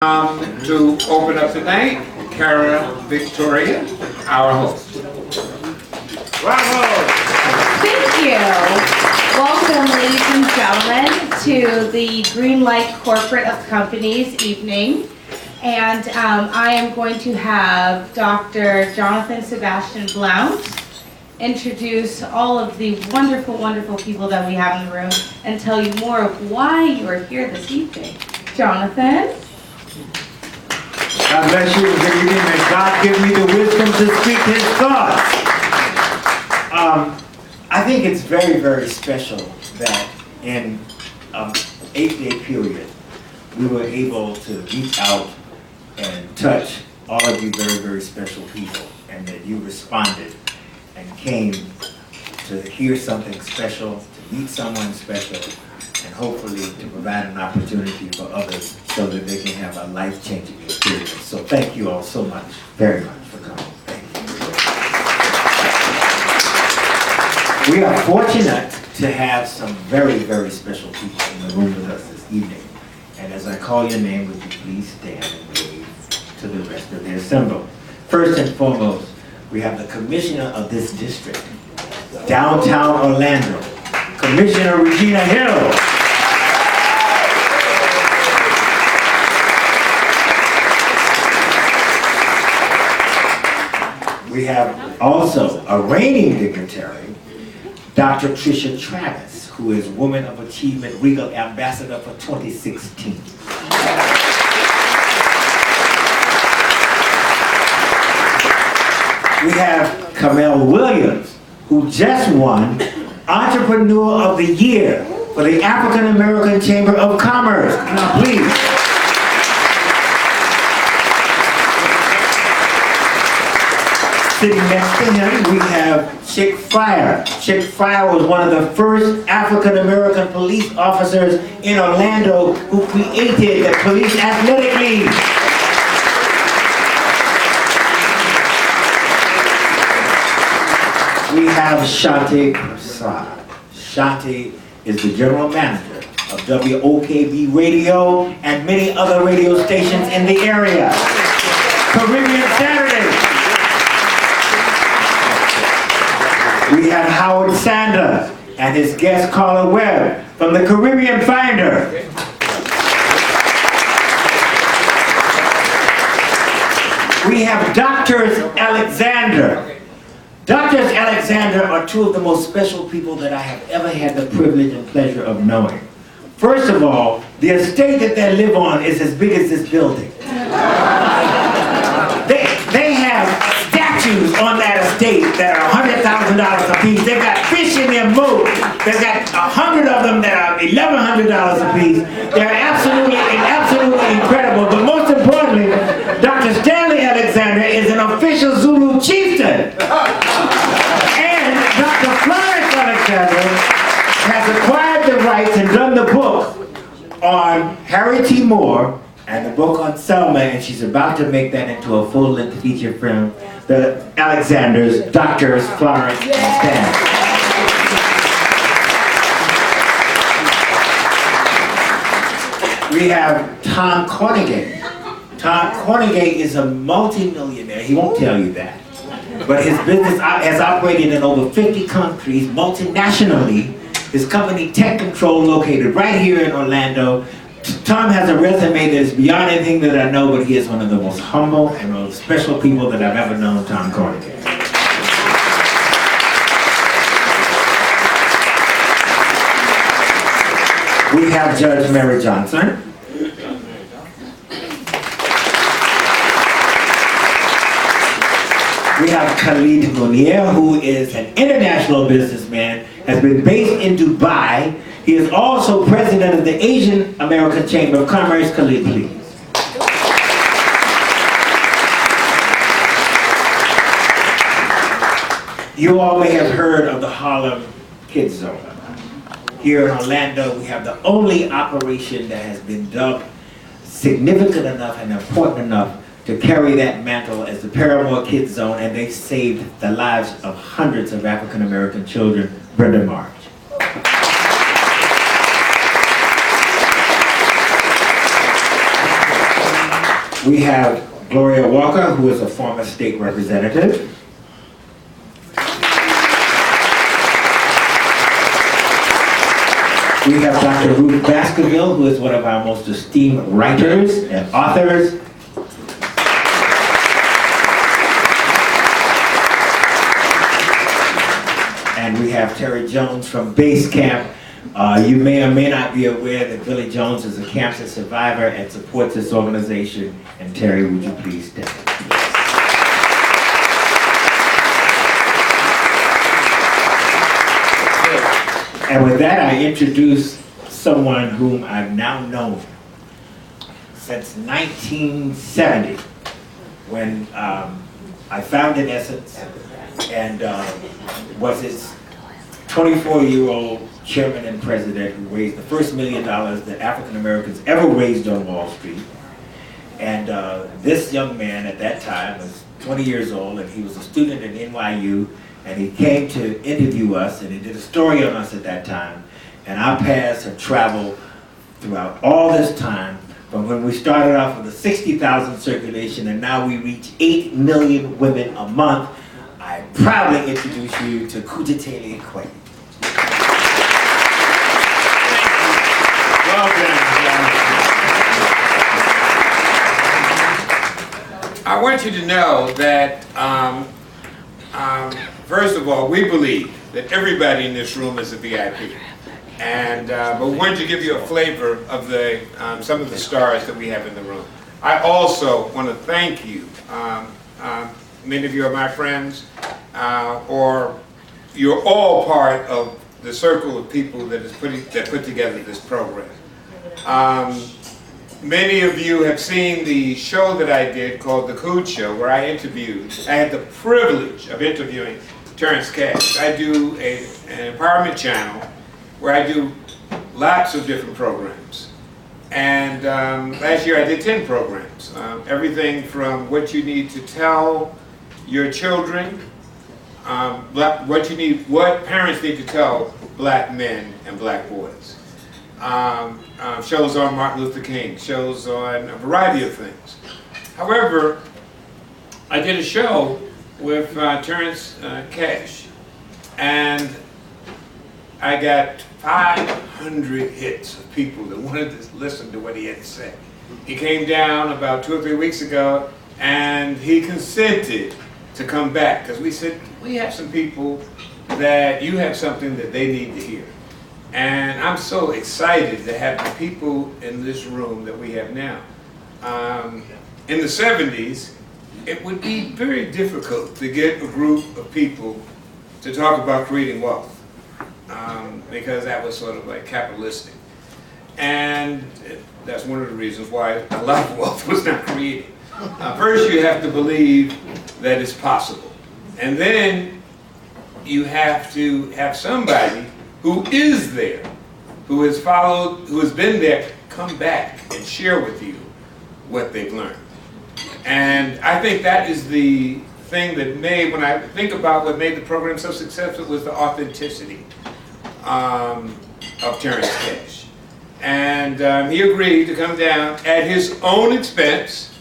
To open up tonight, Cara Victoria, our host. Bravo! Thank you. Welcome, ladies and gentlemen, to the Greenlight Corporate of Companies evening. And I am going to have Dr. Jonathan Sebastian Blount introduce all of the wonderful, wonderful people that we have in the room and tell you more of why you are here this evening. Jonathan? God bless you. Good evening. May God give me the wisdom to speak His thoughts. I think it's very, very special that in an 8-day period, we were able to reach out and touch all of you very, very special people, and that you responded and came to hear something special, to meet someone special, and hopefully to provide an opportunity for others so that they can have a life-changing experience. So thank you all so much, very much for coming. Thank you. We are fortunate to have some very, very special people in the room with us this evening. And as I call your name, would you please stand and wave to the rest of the assembly. First and foremost, we have the commissioner of this district, downtown Orlando, Commissioner Regina Hill. We have also a reigning dignitary, Dr. Tricia Travis, who is Woman of Achievement Regal Ambassador for 2016. We have Kamel Williams, who just won Entrepreneur of the Year for the African American Chamber of Commerce. Now, please. Sitting next to him, we have Chick Fryer. Chick Fryer was one of the first African American police officers in Orlando who created the Police Athletic League. We have Shanti Prasad. Shanti is the general manager of WOKB Radio and many other radio stations in the area. Caribbean Saturday. We have Howard Sanders and his guest Carla Webb from the Caribbean Finder. We have Doctors Alexander. Doctors Alexander are two of the most special people that I have ever had the privilege and pleasure of knowing. First of all, the estate that they live on is as big as this building. They have statues on that estate that are $100,000 a piece. They've got fish in their moat. They've got 100 of them that are $1,100 a piece. They're absolutely incredible. But most importantly, Dr. Stanley Alexander is an official Zulu chieftain. And Dr. Florence Alexander has acquired the rights and done the book on Harry T. Moore and the book on Selma, and she's about to make that into a full-length feature film, The Alexanders, Doctors Florence and Stan. We have Tom Cornegay. Tom Cornegay is a multi-millionaire. He won't tell you that. But his business has operated in over 50 countries, multinationally. His company, Tech Control, located right here in Orlando. Tom has a resume that is beyond anything that I know, but he is one of the most humble and most special people that I've ever known, Tom Cornegay. We have Judge Mary Johnson. We have Khalid Munir, who is an international businessman, has been based in Dubai. He is also president of the Asian American Chamber of Commerce. Khalid, please. You all may have heard of the Harlem Kids Zone. Here in Orlando, we have the only operation that has been dubbed significant enough and important enough to carry that mantle as the Paramore Kids Zone, and they saved the lives of hundreds of African American children. Brenda March. We have Gloria Walker, who is a former state representative. We have Dr. Ruth Baskerville, who is one of our most esteemed writers and authors. And we have Terry Jones from Base Camp. You may or may not be aware that Billy Jones is a cancer survivor and supports this organization. And Terry, would you please stand? And with that, I introduce someone whom I've now known since 1970, when I founded Essence and was its 24-year-old chairman and president who raised the first $1 million that African Americans ever raised on Wall Street. And this young man at that time was 20 years old, and he was a student at NYU, and he came to interview us, and he did a story on us at that time. And our paths have traveled throughout all this time, from when we started off with a 60,000 circulation, and now we reach 8 million women a month. I proudly introduce you to Kujaatele Kweli. I want you to know that, first of all, we believe that everybody in this room is a VIP. And, but we wanted to give you a flavor of the, some of the stars that we have in the room. I also want to thank you. Many of you are my friends, or you're all part of the circle of people that put together this program. Many of you have seen the show that I did called The Kooge Show, where I had the privilege of interviewing Terrence Cash. I do an empowerment channel where I do lots of different programs. And last year I did 10 programs. Everything from what you need to tell your children, what parents need to tell black men and black boys. Shows on Martin Luther King, shows on a variety of things. However, I did a show with Terrence Cash, and I got 500 hits of people that wanted to listen to what he had to say. He came down about 2 or 3 weeks ago, and he consented to come back, because we said, we have some people that you have something that they need to hear. And I'm so excited to have the people in this room that we have now. In the 70s, it would be very difficult to get a group of people to talk about creating wealth, because that was sort of like capitalistic. And that's one of the reasons why a lot of wealth was not created. First, you have to believe that it's possible. And then you have to have somebody who is there, who has followed, who has been there, come back and share with you what they've learned. And I think that is the thing that made, when I think about what made the program so successful, was the authenticity of Terrence Cash. And he agreed to come down at his own expense,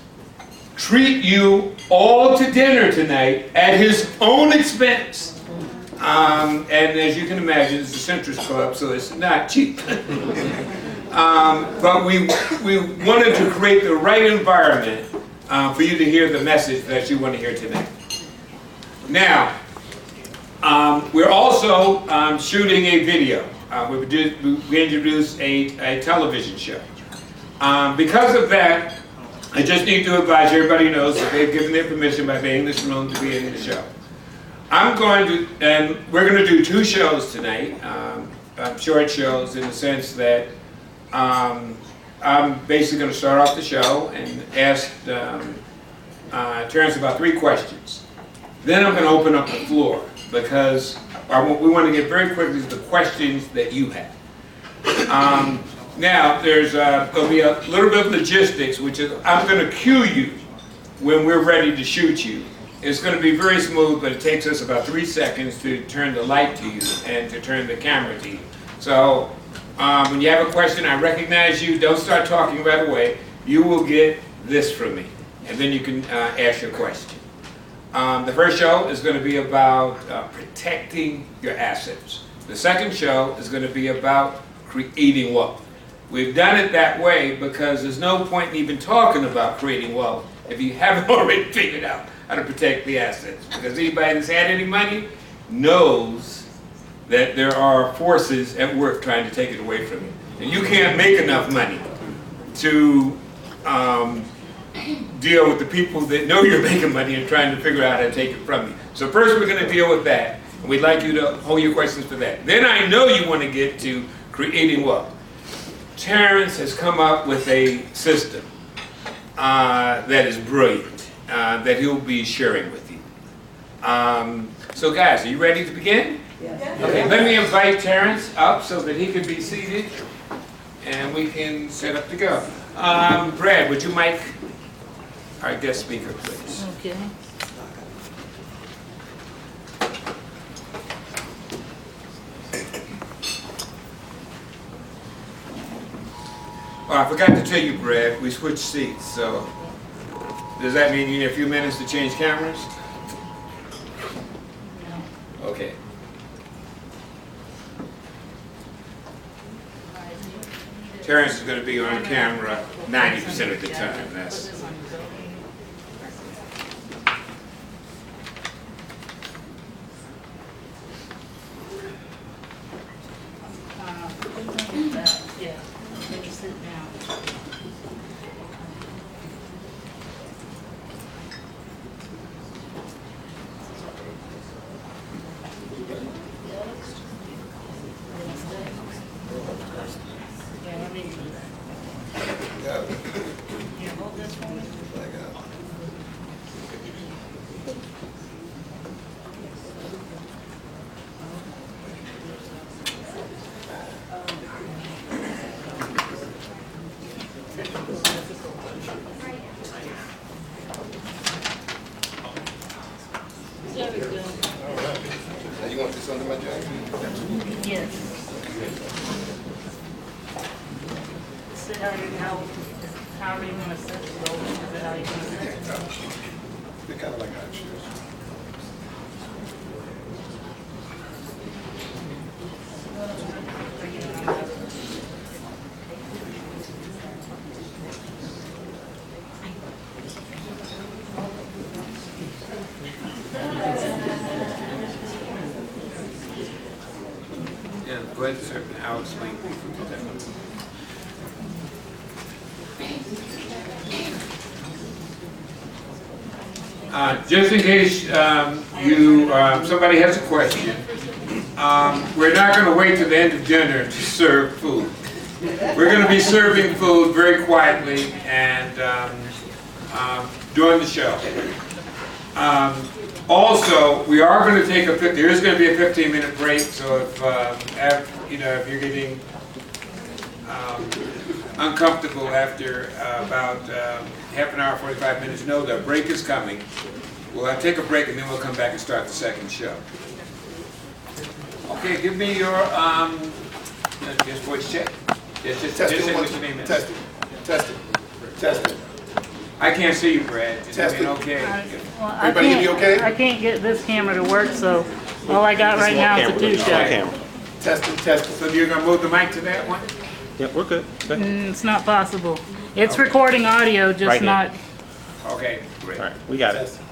treat you all to dinner tonight at his own expense. And as you can imagine, it's a centrist club, so it's not cheap. But we wanted to create the right environment for you to hear the message that you want to hear tonight. Now, we're also shooting a video. We introduced a television show. Because of that, I just need to advise everybody knows that they've given their permission by being in this room to be in the show. And we're going to do 2 shows tonight, short shows, in the sense that I'm basically going to start off the show and ask Terrence about 3 questions. Then I'm going to open up the floor, because we want to get very quickly to the questions that you have. Now, there's going to be a little bit of logistics, which is I'm going to cue you when we're ready to shoot you. It's going to be very smooth, but it takes us about 3 seconds to turn the light to you and to turn the camera to you. So when you have a question, I recognize you. Don't start talking right away. You will get this from me. And then you can ask your question. The first show is going to be about protecting your assets. The second show is going to be about creating wealth. We've done it that way because there's no point in even talking about creating wealth if you haven't already figured out how to protect the assets. Because anybody that's had any money knows that there are forces at work trying to take it away from you. And you can't make enough money to deal with the people that know you're making money and trying to figure out how to take it from you. So first we're going to deal with that. And we'd like you to hold your questions for that. Then I know you want to get to creating wealth. Terrence has come up with a system that is brilliant, that he'll be sharing with you. So guys, are you ready to begin? Yes. Okay, let me invite Terrence up so that he can be seated and we can set up to go. Brad, would you mic our guest speaker, please? Okay. Oh, I forgot to tell you, Brad, we switched seats, so does that mean you need a few minutes to change cameras? Okay. Terrence is going to be on camera 90% of the time. That's Yeah, maybe sit down. Yeah, let me. You hold this for me? There we go. Now you want this under my jacket? Yes. Sit however you want to sit it over. Is it how you want to sit it? They're kind of like hot shoes. yeah, go ahead, sir. I'll explain. Just in case somebody has a question, we're not going to wait till the end of dinner to serve food. We're going to be serving food very quietly and during the show. Also, we are going to take there is going to be a 15-minute break. So if you're getting uncomfortable after about half an hour, 45 minutes, know the break is coming. We'll take a break and then we'll come back and start the second show. Okay, give me your just voice check. Just say what your name is. Test it. Test it. Test it. I can't see you, Brad. Is Test everything it. okay? Well, Everybody hear me okay? I can't get this camera to work, so all I got right now is a two-shot. Test it. Test it. So you're going to move the mic to that one? Yep, we're good. It's not possible. It's recording audio, just Right here. not. Okay, great. All right, we got it. Test it.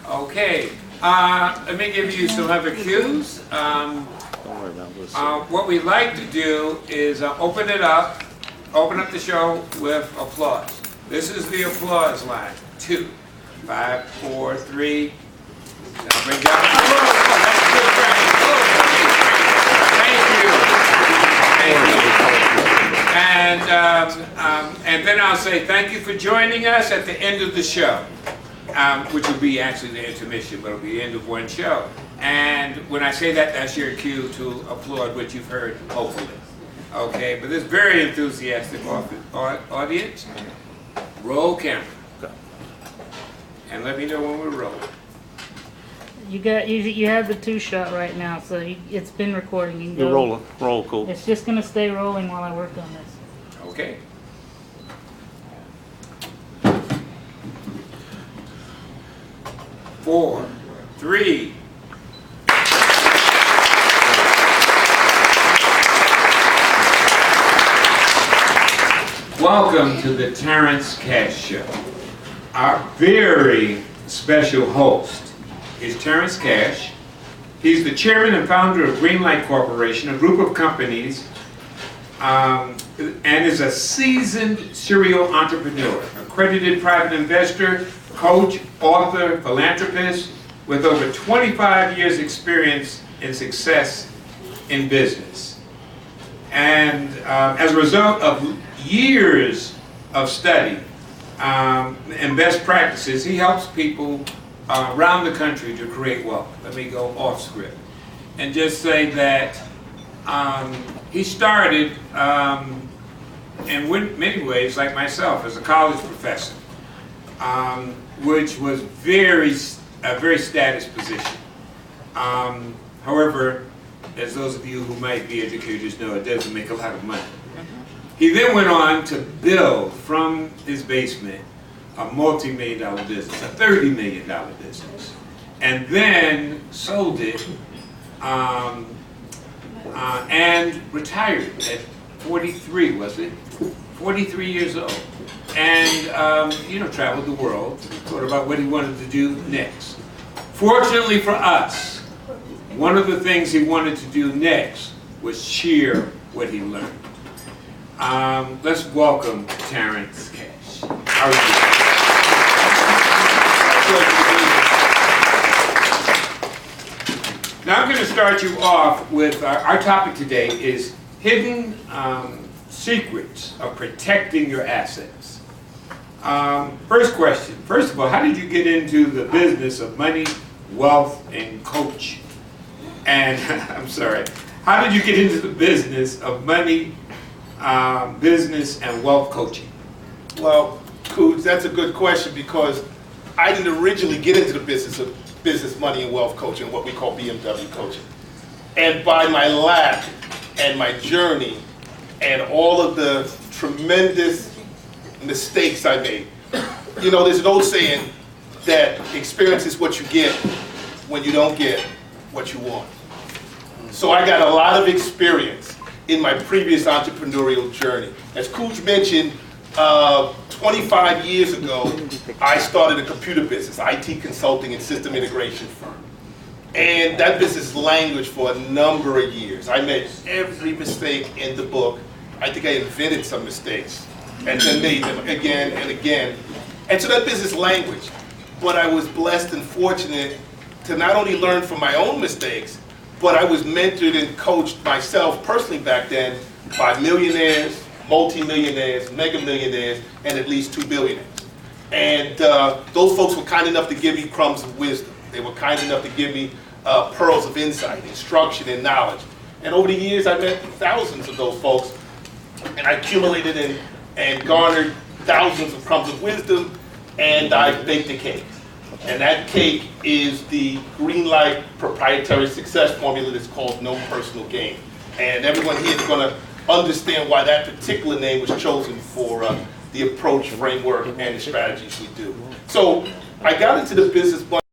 Okay, let me give you some other cues. Don't worry about this. What we like to do is open up the show with applause. This is the applause line. 2, 5, 4, 3. Now bring down the applause. That's good practice. And then I'll say thank you for joining us at the end of the show, which will be actually the intermission, but it'll be the end of one show. And when I say that, that's your cue to applaud what you've heard, hopefully. Okay, but this very enthusiastic audience, roll camera. And let me know when we're rolling. You have the two-shot right now, so it's been recording. You can You're go. rolling. Roll, cool. It's just gonna stay rolling while I work on this. Okay. 4, 3. Welcome to the Terrence Cash Show. Our very special host is Terrence Cash. He's the chairman and founder of Greenlight Corporation, a group of companies, and is a seasoned serial entrepreneur, accredited private investor, coach, author, philanthropist, with over 25 years experience in success in business. And as a result of years of study and best practices, he helps people around the country to create wealth. Let me go off script and just say that he started in many ways like myself as a college professor, which was a very status position. However, as those of you who might be educators know, it doesn't make a lot of money. He then went on to build from his basement a multi-million-dollar business, a $30 million business, and then sold it and retired at 43, was it? 43 years old. And, traveled the world, thought about what he wanted to do next. Fortunately for us, one of the things he wanted to do next was share what he learned. Let's welcome Terrence Cash. How are you? Now I'm going to start you off with our topic today is hidden secrets of protecting your assets. First question. First of all, how did you get into the business of money, wealth, and coach? And I'm sorry, how did you get into the business of money, business, and wealth coaching? Well, Kooge, that's a good question because I didn't originally get into the business of business, money, and wealth coaching, what we call BMW coaching. And by my lack and my journey and all of the tremendous mistakes I made, there's an old saying that experience is what you get when you don't get what you want. So I got a lot of experience in my previous entrepreneurial journey. As Kooge mentioned, 25 years ago, I started a computer business, IT consulting and system integration firm. And that business languished for a number of years. I made every mistake in the book. I think I invented some mistakes and then made them again and again. And so that business languished. But I was blessed and fortunate to not only learn from my own mistakes, but I was mentored and coached myself personally back then by millionaires, multi-millionaires, mega millionaires, and at least 2 billionaires. And those folks were kind enough to give me crumbs of wisdom. They were kind enough to give me pearls of insight, instruction, and knowledge. And over the years, I met thousands of those folks, and I accumulated and garnered thousands of crumbs of wisdom, and I baked a cake. And that cake is the Greenlight proprietary success formula that's called No Personal Gain. And everyone here is going to understand why that particular name was chosen for the approach, framework, and the strategies we do. So I got into the business